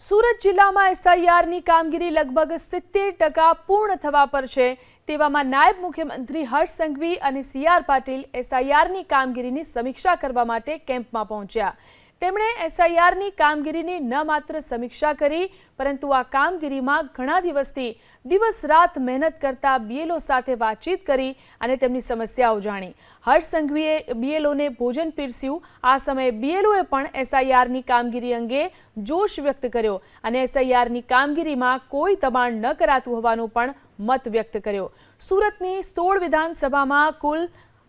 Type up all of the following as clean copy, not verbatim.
સુરત જિલ્લામાં એસઆઈઆરની કામગીરી લગભગ 70% પૂર્ણ થવા પર છે। તેવામાં નાયબ મુખ્યમંત્રી હર્ષ સંઘવી અને સીઆર પાટીલ એસઆઈઆરની કામગીરીની સમીક્ષા કરવા માટે કેમ્પમાં પહોંચ્યા। તેમણે એસઆઈઆરની કામગીરીની ન માત્ર સમીક્ષા કરી પરંતુ આ કામગીરીમાં ઘણા દિવસથી દિવસ રાત મહેનત કરતા બીએલઓ સાથે વાતચીત કરી અને તેમની સમસ્યાઓ જાણી। હર્ષ સંઘવીએ બીએલઓને ભોજન પીરસ્યું। આ સમયે બીએલઓએ પણ એસઆઈઆરની કામગીરી અંગે જોશ વ્યક્ત કર્યો અને એસઆઈઆરની કામગીરીમાં કોઈ દબાણ ન કરાતું હોવાનું પણ મત વ્યક્ત કર્યો। સુરતની 16 વિધાનસભામાં કુલ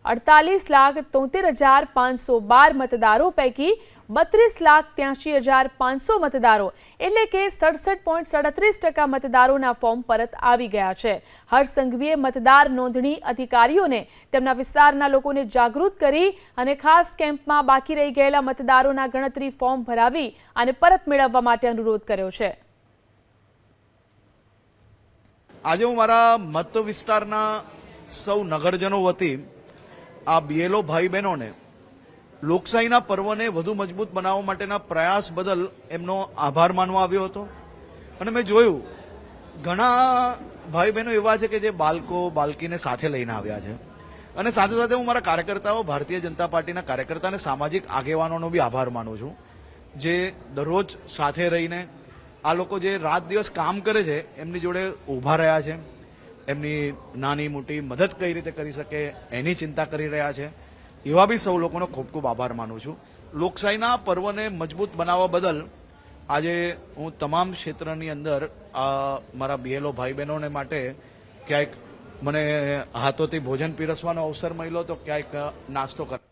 48,73,512 મતદારો પૈકી 32,83,500 મતદારો એટલે કે 67.37% મતદારોના ફોર્મ પરત આવી ગયા છે। હર્ષ સંઘવીએ મતદાર નોંધણી અધિકારીઓને તેમના વિસ્તારના લોકોને જાગૃત કરી અને ખાસ કેમ્પમાં બાકી રહી ગયેલા મતદારોના ગણતરી ફોર્મ ભરાવી અને પરત મેળવવા માટે અનુરોધ કર્યો છે। આજે હું મારા મત વિસ્તારના સૌ નગરજનો વતી આ બીએલઓ ભાઈ બહેનોને લોકશાહીના પર્વને વધુ મજબૂત બનાવવા માટેના પ્રયાસ બદલ એમનો આભાર માનવા આવ્યો હતો। અને મેં જોયું ઘણા ભાઈ બહેનો એવા છે કે જે બાળકીને સાથે લઈને આવ્યા છે અને સાથે સાથે હું મારા કાર્યકર્તાઓ ભારતીય જનતા પાર્ટીના કાર્યકર્તા અને સામાજિક આગેવાનોનો બી આભાર માનું છું, જે દરરોજ સાથે રહીને આ લોકો જે રાત દિવસ કામ કરે છે એમની જોડે ઊભા રહ્યા છે, એમની નાની મોટી મદદ કઈ રીતે કરી શકે એની ચિંતા કરી રહ્યા છે। એવા બી સૌ લોકોનો ખૂબ ખૂબ આભાર માનું છું। લોકશાહીના પર્વને મજબૂત બનાવવા બદલ આજે હું તમામ ક્ષેત્રની અંદર મારા બીએલઓ ભાઈ બહેનોને માટે ક્યાંક મને હાથોથી ભોજન પીરસવાનો અવસર મળ્યો તો ક્યાંક નાસ્તો કર